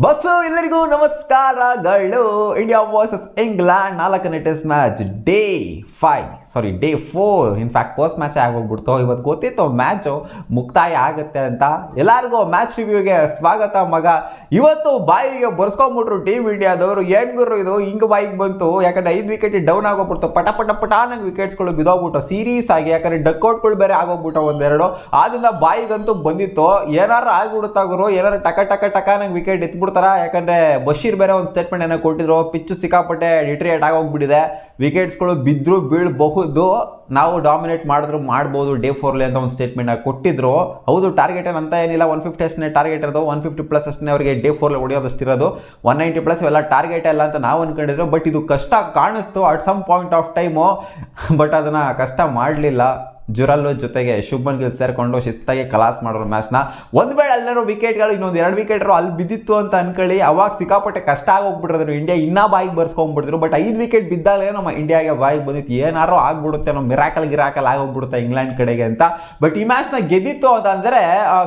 Bus ಎಲ್ಲರಿಗೂ ನಮಸ್ಕಾರಗಳು. India versus England 4ನೇ test match day 4 in fact first match ಆಗೋಗ್ಬಿಡ್ತು. ಇವತ್ತು ಗೊತ್ತಿತ್ತು ಮ್ಯಾಚು ಮುಕ್ತಾಯ ಆಗುತ್ತೆ ಅಂತ. ಎಲ್ಲರಿಗೂ ಮ್ಯಾಚ್ ರಿವ್ಯೂಗೆ ಸ್ವಾಗತ ಮಗ. ಇವತ್ತು ಬಾಯಿಗೆ ಬರ್ಸ್ಕೊಂಡ್ಬಿಟ್ರು ಟೀಮ್ ಇಂಡಿಯಾದವರು. ಏನು ಗುರು ಇದು ಹಿಂಗೆ ಬಾಯಿಗೆ ಬಂತು? ಯಾಕಂದ್ರೆ 5 ವಿಕೆಟ್ ಡೌನ್ ಆಗೋಗ್ಬಿಡ್ತು. ಪಟ ನಂಗೆ ವಿಕೆಟ್ಸ್ಗಳು ಬಿದ್ದೋಗ್ಬಿಟ್ಟು ಸೀರೀಸ್ ಆಗಿ. ಯಾಕಂದ್ರೆ ಡಕ್ಔಟ್ಗಳು ಬೇರೆ ಆಗೋಗ್ಬಿಟ್ಟು ಒಂದೆರಡು. ಆದ್ರಿಂದ ಬಾಯಿಗಂತೂ ಬಂದಿತ್ತು. ಏನಾರು ಆಗ್ಬಿಡುತ್ತಾ ಗುರು, ಏನಾರು ಟಕ ನಂಗೆ ವಿಕೆಟ್ ಎತ್ಬಿಡ್ತಾರ. ಯಾಕಂದ್ರೆ ಬಶೀರ್ ಬೇರೆ ಒಂದು ಸ್ಟೇಟ್ಮೆಂಟ್ ಏನೋ ಕೊಟ್ಟಿದ್ರು, ಪಿಚ್ಚು ಸಿಕ್ಕಾಪಟ್ಟೆ ಡಿಟ್ರಿಯೇಟ್ ಆಗೋಗ್ಬಿಟ್ಟಿದೆ, ವಿಕೆಟ್ಸ್ಗಳು ಬಿದ್ದರೂ ಬೀಳಬಹುದು, ನಾವು ಡಾಮಿನೇಟ್ ಮಾಡಿದ್ರು ಮಾಡ್ಬೋದು ಡೇ 4 ಅಂತ ಒಂದು ಸ್ಟೇಟ್ಮೆಂಟ್ ಕೊಟ್ಟಿದ್ರು. ಹೌದು, ಟಾರ್ಗೆಟ್ ಅಂತ ಏನಿಲ್ಲ, 150 ಅಷ್ಟೇ ಟಾರ್ಗೆಟ್ ಇರೋದು, 150+ ಅಷ್ಟೇ ಅವರಿಗೆ ಡೇ 4 ಹೊಡೆಯೋದಷ್ಟಿರೋದು. 190+ ಇವೆಲ್ಲ ಟಾರ್ಗೆಟ್ ಇಲ್ಲ ಅಂತ ನಾವು ಅನ್ಕೊಂಡಿದ್ರು. ಬಟ್ ಇದು ಕಷ್ಟ ಕಾಣಿಸ್ತು at some point of time. But ಅದನ್ನು ಕಷ್ಟ ಮಾಡಲಿಲ್ಲ. ಜುರಲ್ಲು ಜೊತೆಗೆ ಶುಭ್ಮನ್ ಗಿಲ್ ಸೇರಿಕೊಂಡು ಶಿಸ್ತಾಗಿ ಕಲಾಸ್ ಮಾಡೋರು ಮ್ಯಾಚ್ನ. ಒಂದು ವೇಳೆ ಅಲ್ಲೇನೋ ವಿಕೆಟ್ಗಳು ಇನ್ನೊಂದು 2 ವಿಕೆಟ್ರು ಅಲ್ಲಿ ಬಿದ್ದಿತ್ತು ಅಂತ ಅನ್ಕೊಳ್ಳಿ, ಅವಾಗ ಸಿಕ್ಕಾಪಟ್ಟೆ ಕಷ್ಟ ಆಗೋಗ್ಬಿಟ್ಟಿದ್ರು. ಇಂಡಿಯಾ ಇನ್ನೂ ಬಾಯಿಗೆ ಬರ್ಸ್ಕೊಂಡ್ಬಿಟ್ಟಿದ್ರು. ಬಟ್ 5 ವಿಕೆಟ್ ಬಿದ್ದಾಗಲೇ ನಮ್ಮ ಇಂಡಿಯಾಗೆ ಬಾಯಿಗೆ ಬಂದಿತ್ತು, ಏನಾರು ಆಗ್ಬಿಡುತ್ತೆ, ನಮ್ಮ ಗಿರಾಕಲ್ ಆಗೋಗ್ಬಿಡುತ್ತೆ ಇಂಗ್ಲೆಂಡ್ ಕಡೆಗೆ ಅಂತ. ಬಟ್ ಈ ಮ್ಯಾಚ್ನ ಗೆದ್ದಿತ್ತು ಅಂತಂದರೆ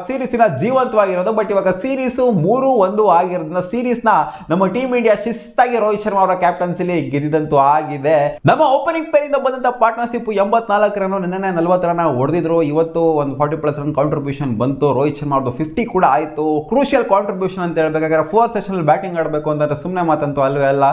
ಸೀರೀಸಿನ ಜೀವಂತವಾಗಿರೋದು. ಬಟ್ ಇವಾಗ ಸೀರೀಸು 3-1 ಆಗಿರೋದ್ರಿಂದ ಸೀರೀಸ್ನ ನಮ್ಮ ಟೀಮ್ ಇಂಡಿಯಾ ಶಿಸ್ತಾಗಿ ರೋಹಿತ್ ಶರ್ಮಾ ಅವರ ಕ್ಯಾಪ್ಟನ್ಸಿಲಿ ಗೆದ್ದಿದ್ದಂತೂ ಆಗಿದೆ. ನಮ್ಮ ಓಪನಿಂಗ್ ಪೇರಿಂದ ಬಂದಂಥ ಪಾರ್ಟ್ನರ್ಶಿಪ್ 84 ರನ್, ನಿನ್ನೆ 40 ರನ್ ಹೊಡೆದಿದ್ರು. ಇವತ್ತು ಒಂದು 40+ ರನ್ ಕಾಂಟ್ರಿಬ್ಯೂಷನ್ ಬಂತು. ರೋಹಿತ್ ಶರ್ಮಾ ಅವ್ರದ್ದು 50 ಕೂಡ ಆಯಿತು. ಕ್ರೂಷಿಯಲ್ ಕಾಂಟ್ರಿಬ್ಯೂಷನ್ ಅಂತ ಹೇಳ್ಬೇಕಾದ್ರೆ 4th ಸೆಷನಲ್ಲಿ ಬ್ಯಾಟಿಂಗ್ ಆಡಬೇಕು ಅಂತಂದ್ರೆ ಸುಮ್ಮನೆ ಮಾತಂತೂ ಅಲ್ವೇ ಅಲ್ಲ.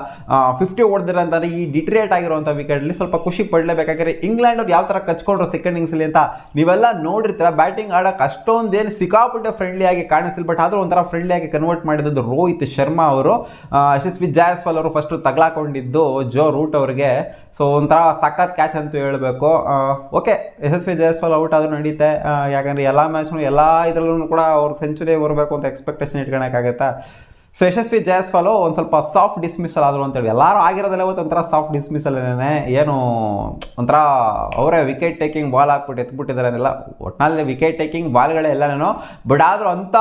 50 ಹೊಡೆದಿರ ಅಂತಂದರೆ ಈ ಡಿಟ್ರಿಯೇಟ್ ಆಗಿರುವಂಥ ವಿಕೆಟಲ್ಲಿ ಸ್ವಲ್ಪ ಖುಷಿ ಪಡಲೇಬೇಕಾದ್ರೆ ಇಂಗ್ಲೆಂಡ್ ಅವ್ರು ಯಾವ ಥರ ಕಚ್ಕೊಂಡ್ರು ಸೆಕೆಂಡ್ ಇನ್ನಿಂಗ್ಸಲ್ಲಿ ಅಂತ ನೀವೆಲ್ಲ ನೋಡಿರ್ತೀರ. ಬ್ಯಾಟಿಂಗ್ ಆಡೋಕೆ ಅಷ್ಟೊಂದೇನು ಸಿಕ್ಕಾಪಟ್ಟೆ ಫ್ರೆಂಡ್ಲಿ ಆಗಿ ಕಾಣಿಸ್ತಿಲ್ಲ. ಬಟ್ ಆದರೂ ಒಂಥರ ಫ್ರೆಂಡ್ಲಿ ಆಗಿ ಕನ್ವರ್ಟ್ ಮಾಡಿದ್ದು ರೋಹಿತ್ ಶರ್ಮಾ ಅವರು. ಯಶಸ್ವಿ ಜಾಯಸ್ವಾಲ್ ಅವರು ಫಸ್ಟು ತಗಲಾಕೊಂಡಿದ್ದು ಜೋ ರೂಟ್ ಅವರಿಗೆ. ಸೊ ಒಂಥರ ಸಖತ್ ಕ್ಯಾಚ್ ಅಂತ ಹೇಳಬೇಕು. ಓಕೆ, ಯಶಸ್ವಿ ಜಯಸ್ವಾಲ್ ಔಟ್ ಆದರೂ ನಡೀತೆ. ಯಾಕಂದರೆ ಎಲ್ಲ ಮ್ಯಾಚ್ನು ಎಲ್ಲ ಇದರಲ್ಲೂ ಕೂಡ ಅವ್ರು ಸೆಂಚುರಿ ಬರಬೇಕು ಅಂತ ಎಕ್ಸ್ಪೆಕ್ಟೇಷನ್ ಇಟ್ಕೊಳಕ್ಕಾಗತ್ತಾ. ಸೊ ಯಶಸ್ವಿ ಜಯಸ್ವಾಲು ಒಂದು ಸ್ವಲ್ಪ ಸಾಫ್ಟ್ ಡಿಸ್ಮಿಸಲ್ ಆದರು ಅಂತೇಳಿ ಎಲ್ಲರೂ ಆಗಿರೋದಲ್ಲ. ಇವತ್ತು ಒಂಥರ ಸಾಫ್ಟ್ ಡಿಸ್ಮಿಸಲ್ಲೇನೆ, ಏನು ಒಂಥರ ಅವರೇ ವಿಕೆಟ್ ಟೇಕಿಂಗ್ ಬಾಲ್ ಹಾಕ್ಬಿಟ್ಟು ಎತ್ಬಿಟ್ಟಿದ್ದಾರೆ ಅಂತೆಲ್ಲ. ಒಟ್ಟಿನಲ್ಲಿ ವಿಕೆಟ್ ಟೇಕಿಂಗ್ ಬಾಲ್ಗಳೇ ಎಲ್ಲನೇನೋ. ಬಟ್ ಆದರೂ ಅಂಥ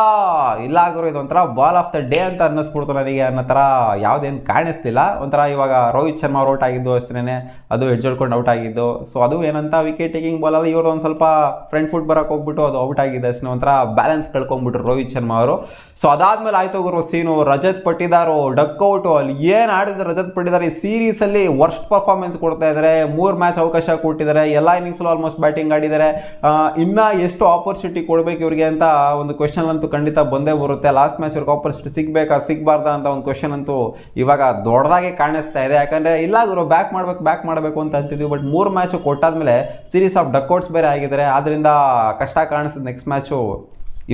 ಇಲ್ಲ ಆಗಿರೋ ಇದು ಒಂಥರ ಬಾಲ್ ಆಫ್ ದ ಡೇ ಅಂತ ಅನ್ನಿಸ್ಬಿಡ್ತು ನನಗೆ. ಅನ್ನೋ ಥರ ಯಾವುದೇನು ಕಾಣಿಸ್ತಿಲ್ಲ. ಒಂಥರ ಇವಾಗ ರೋಹಿತ್ ಶರ್ಮಾ ಅವ್ರು ಔಟ್ ಆಗಿದ್ದು ಅಷ್ಟೇ, ಅದು ಎಡ್ಜ್ ಹೊಡ್ಕೊಂಡು ಔಟ್ ಆಗಿದ್ದು. ಸೊ ಅದು ಏನಂತ ವಿಕೆಟ್ ಟೇಕಿಂಗ್ ಬಾಲಲ್ಲಿ ಇವರು ಒಂದು ಸ್ವಲ್ಪ ಫ್ರಂಟ್ ಫುಟ್ ಬರೋಕೆ ಹೋಗ್ಬಿಟ್ಟು ಅದು ಔಟ್ ಆಗಿದೆ ಅಷ್ಟೇ. ಒಂಥರ ಬ್ಯಾಲೆನ್ಸ್ ಕಳ್ಕೊಂಡ್ಬಿಟ್ರು ರೋಹಿತ್ ಶರ್ಮಾ ಅವರು. ಸೊ ಅದಾದಮೇಲೆ ಆಯ್ತು ಗುರು ಸೀನು, ರಜತ್ ಪಟ್ಟಿದಾರು ಡಕ್ಔಟು. ಅಲ್ಲಿ ಏನು ಆಡಿದ್ರು ರಜತ್ ಪಟ್ಟಿದಾರ್ ಈ ಸೀರೀಸಲ್ಲಿ ವರ್ಸ್ಟ್ ಪರ್ಫಾರ್ಮೆನ್ಸ್ ಕೊಡ್ತಾ ಇದ್ದಾರೆ. 3 ಮ್ಯಾಚ್ ಅವಕಾಶ ಕೊಟ್ಟಿದ್ದಾರೆ, ಎಲ್ಲ ಇನ್ನಿಂಗ್ಸಲ್ಲೂ ಆಲ್ಮೋಸ್ಟ್ ಬ್ಯಾಟಿಂಗ್ ಆಡಿದ್ದಾರೆ. ಇನ್ನೂ ಎಷ್ಟು ಆಪರ್ಚುನಿಟಿ ಕೊಡಬೇಕು ಇವ್ರಿಗೆ ಅಂತ ಒಂದು ಕ್ವೆಶನ್ ಅಂತೂ ಖಂಡಿತ ಬಂದೇ ಬರುತ್ತೆ. ಲಾಸ್ಟ್ ಮ್ಯಾಚ್ ಇವ್ರಿಗೆ ಆಪರ್ಚುನಿಟಿ ಸಿಗಬೇಕಾ ಸಿಗಬಾರ್ದಾ ಅಂತ ಒಂದು ಕ್ವೆಶನ್ ಅಂತೂ ಇವಾಗ ದೊಡ್ಡದಾಗೆ ಕಾಣಿಸ್ತಾ ಇದೆ. ಯಾಕಂದರೆ ಇಲ್ಲ ಗುರು ಬ್ಯಾಕ್ ಮಾಡಬೇಕು ಅಂತ ಅಂತಿದ್ವಿ. ಬಟ್ 3 ಮ್ಯಾಚು ಕೊಟ್ಟಾದ್ಮೇಲೆ ಸೀರೀಸ್ ಆಫ್ ಡಕ್ಔಟ್ಸ್ ಬೇರೆ ಆಗಿದ್ದಾರೆ. ಆದ್ದರಿಂದ ಕಷ್ಟ ಕಾಣಿಸ್ತದೆ ನೆಕ್ಸ್ಟ್ ಮ್ಯಾಚು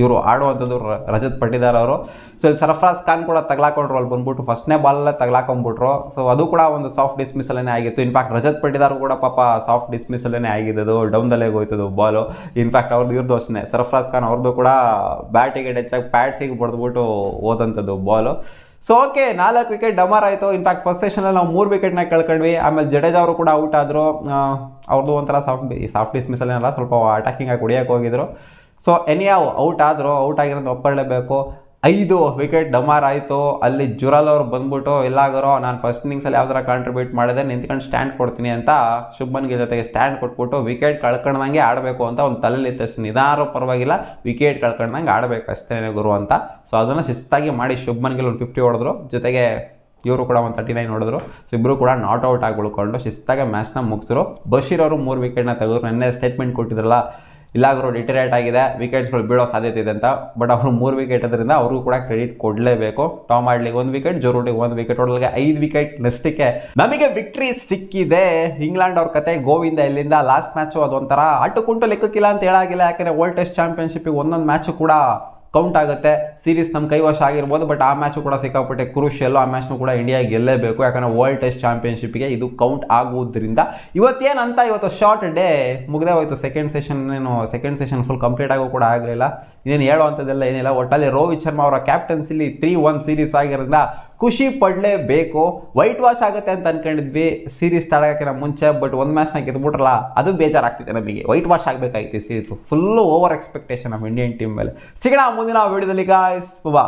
ಇವರು ಆಡುವಂಥದ್ದು ರಜತ್ ಪಟ್ಟಿದಾರ್ ಅವರು. ಸೊ ಇಲ್ಲಿ ಸರ್ಫರಾಜ್ ಖಾನ್ ಕೂಡ ತಗಲಾಕೊಂಡ್ರು, ಅಲ್ಲಿ ಬಂದ್ಬಿಟ್ಟು ಫಸ್ಟ್ನೇ ಬಾಲಲ್ಲೇ ತಗಲಾಕೊಂಡ್ಬಿಟ್ರು. ಸೊ ಅದು ಕೂಡ ಒಂದು ಸಾಫ್ಟ್ ಡಿಸ್ಮಿಸಲ್ಲೇ ಆಗಿತ್ತು. ಇನ್ಫ್ಯಾಕ್ಟ್ ರಜತ್ ಪಟ್ಟಿದಾರ್ ಕೂಡ ಪಾಪ ಸಾಫ್ಟ್ ಡಿಸ್ಮಿಸಲ್ಲೇ ಆಗಿದ್ದು, ಡೌನ್ದಲ್ಲೇ ಹೋಯ್ತದು ಬಾಲು. ಇನ್ಫ್ಯಾಕ್ಟ್ ಅವ್ರದ್ದು ಇವ್ರದ್ದು ಅಷ್ಟೇ, ಸರ್ಫರಾಜ್ ಖಾನ್ ಅವ್ರದ್ದು ಕೂಡ ಬ್ಯಾಟಿಗೆ ಹೆಚ್ಚಾಗಿ ಪ್ಯಾಡ್ಸಿಗೆ ಬಡ್ದ್ಬಿಟ್ಟು ಹೋದಂಥದ್ದು ಬಾಲು. ಸೊ ಓಕೆ, 4 ವಿಕೆಟ್ ಡಮಾರ್ ಆಯಿತು. ಇನ್ಫ್ಯಾಕ್ಟ್ ಫಸ್ಟ್ ಸೆಷನಲ್ಲಿ ನಾವು 3 ವಿಕೆಟ್ನ ಕಳ್ಕೊಂಡ್ವಿ. ಆಮೇಲೆ ಜಡೇಜಾ ಅವರು ಕೂಡ ಔಟ್ ಆದರು. ಅವ್ರದ್ದು ಒಂಥರ ಸಾಫ್ಟ್ ಡಿಸ್ಮಿಸಲ್ಲೇನಲ್ಲ, ಸ್ವಲ್ಪ ಅಟ್ಯಾಕಿಂಗ್ ಆಗಿ ಹೊಡಿಯೋಕೆ ಹೋಗಿದ್ರು. ಸೊ ಎನಿಯಾವ್ ಔಟ್ ಆದರು. ಔಟ್ ಆಗಿರೋದು ಒಪ್ಕೊಳ್ಳೇಬೇಕು. 5 ವಿಕೆಟ್ ಡಮಾರ್ ಆಯಿತು. ಅಲ್ಲಿ ಜುರಲ್ ಅವರು ಬಂದ್ಬಿಟ್ಟು ಎಲ್ಲಾಗರೋ ನಾನು ಫಸ್ಟ್ ಇನ್ನಿಂಗ್ಸಲ್ಲಿ ಯಾವ ಥರ ಕಾಂಟ್ರಿಬ್ಯೂಟ್ ಮಾಡಿದೆ, ನಿಂತ್ಕೊಂಡು ಸ್ಟ್ಯಾಂಡ್ ಕೊಡ್ತೀನಿ ಅಂತ ಶುಭ್ಮನ್ ಗಿಲ್ ಜೊತೆಗೆ ಸ್ಟ್ಯಾಂಡ್ ಕೊಟ್ಬಿಟ್ಟು ವಿಕೆಟ್ ಕಳ್ಕೊಂಡಂಗೆ ಆಡಬೇಕು ಅಂತ ಒಂದು ತಲೆಯಲ್ಲಿ ಇತ್ತು. ನಿಧಾನ ಪರವಾಗಿಲ್ಲ, ವಿಕೆಟ್ ಕಳ್ಕೊಂಡಂಗೆ ಆಡಬೇಕು ಅಷ್ಟೇ ಗುರು ಅಂತ. ಸೊ ಅದನ್ನು ಶಿಸ್ತಾಗಿ ಮಾಡಿ ಶುಭ್ಮನ್ ಗಿಲ್ ಒಂದು 50 ಹೊಡೆದ್ರು, ಜೊತೆಗೆ ಇವರು ಕೂಡ ಒಂದು 39 ಹೊಡೆದ್ರು. ಸೊ ಇಬ್ಬರು ಕೂಡ ನಾಟ್ ಔಟ್ ಆಗಿ ಉಳ್ಕೊಂಡು ಶಿಸ್ತಾಗಿ ಮ್ಯಾಚ್ನ ಮುಗಿಸಿದ್ರು. ಬಶೀರ್ ಅವರು 3 ವಿಕೆಟ್ನ ತೆಗೆದ್ರು. ನೆನ್ನೆ ಸ್ಟೇಟ್ಮೆಂಟ್ ಕೊಟ್ಟಿದ್ರಲ್ಲ, ಇಲ್ಲಾಗರು ಡಿಟರೇಟ್ ಆಗಿದೆ, ವಿಕೆಟ್ಸ್ಗಳು ಬೀಳೋ ಸಾಧ್ಯತೆ ಇದೆ ಅಂತ. ಬಟ್ ಅವರು 3 ವಿಕೆಟ್ ಅದರಿಂದ ಅವ್ರಿಗೂ ಕೂಡ ಕ್ರೆಡಿಟ್ ಕೊಡಲೇಬೇಕು. ಟಾಮ್ ಆಡ್ಲಿಗೆ 1 ವಿಕೆಟ್, ಜೋ ರೂಟಿಗೆ 1 ವಿಕೆಟ್, ಟೋಟಲ್ಗೆ 5 ವಿಕೆಟ್ ನಷ್ಟಕ್ಕೆ ನಮಗೆ ವಿಕ್ಟ್ರಿ ಸಿಕ್ಕಿದೆ. ಇಂಗ್ಲೆಂಡ್ ಅವ್ರ ಕತೆ ಗೋವಿಂದ ಇಲ್ಲಿಂದ. ಲಾಸ್ಟ್ ಮ್ಯಾಚು ಅದೊಂಥರ ಅಟ್ಟುಕುಂಟು ಲೆಕ್ಕಕ್ಕಿಲ್ಲ ಅಂತ ಹೇಳಾಗಿಲ್ಲ. ಯಾಕಂದರೆ ವರ್ಲ್ಡ್ ಟೆಸ್ಟ್ ಚಾಂಪಿಯನ್ಶಿಪ್ಪಿಗೆ ಒಂದೊಂದು ಮ್ಯಾಚು ಕೂಡ ಕೌಂಟ್ ಆಗುತ್ತೆ. ಸೀರೀಸ್ ನಮ್ಮ ಕೈವಶ ಆಗಿರ್ಬೋದು, ಬಟ್ ಆ ಮ್ಯಾಚು ಕೂಡ ಸಿಕ್ಕಾಪಟ್ಟೆ ಕ್ರೂಷಿಯಲ್ಲು. ಆ ಮ್ಯಾಚ್ನು ಕೂಡ ಇಂಡಿಯಾ ಗೆಲ್ಲೇಬೇಕು. ಯಾಕಂದರೆ ವರ್ಲ್ಡ್ ಟೆಸ್ಟ್ ಚಾಂಪಿಯನ್ಶಿಪ್ಗೆ ಇದು ಕೌಂಟ್ ಆಗುವುದರಿಂದ. ಇವತ್ತು ಶಾರ್ಟ್ ಡೇ ಮುಗ್ದೇ ಹೋಯ್ತು. ಸೆಕೆಂಡ್ ಸೆಷನ್ ಫುಲ್ ಕಂಪ್ಲೀಟ್ ಆಗೋ ಕೂಡ ಆಗಲಿಲ್ಲ. ಇನ್ನೇನು ಹೇಳುವಂಥದ್ದೆಲ್ಲ ಏನಿಲ್ಲ. ಒಟ್ಟಲ್ಲಿ ರೋಹಿತ್ ಶರ್ಮಾ ಅವರ ಕ್ಯಾಪ್ಟನ್ಸಿಲಿ 3-1 ಸೀರೀಸ್ ಆಗಿರೋದ್ರಿಂದ ಖುಷಿ ಪಡಲೇಬೇಕು. ವೈಟ್ ವಾಶ್ ಆಗುತ್ತೆ ಅಂತ ಅನ್ಕೊಂಡಿದ್ವಿ ಸೀರೀಸ್ ಸ್ಟಾರ್ಟ್ ಆಗೋಕ್ಕಿಂತ ಮುಂಚೆ. ಬಟ್ ಒಂದು ಮ್ಯಾಚ್ನ ಗೆದ್ಬಿಟ್ರಲ್ಲ, ಅದು ಬೇಜಾರಾಗ್ತಿದೆ ನಮಗೆ. ವೈಟ್ ವಾಶ್ ಆಗಬೇಕಾಗಿತ್ತು ಸೀರೀಸು. ಫುಲ್ಲು ಓವರ್ ಎಕ್ಸ್ಪೆಕ್ಟೇಷನ್ ನಮ್ಮ ಇಂಡಿಯನ್ ಟೀಮ್ ಮೇಲೆ. ಸಿಗೋಣ ಮುಂದಿನ ವಿಡಿಯೋದಲ್ಲಿ ಗಾಯ್ಸ್. ಬಾ.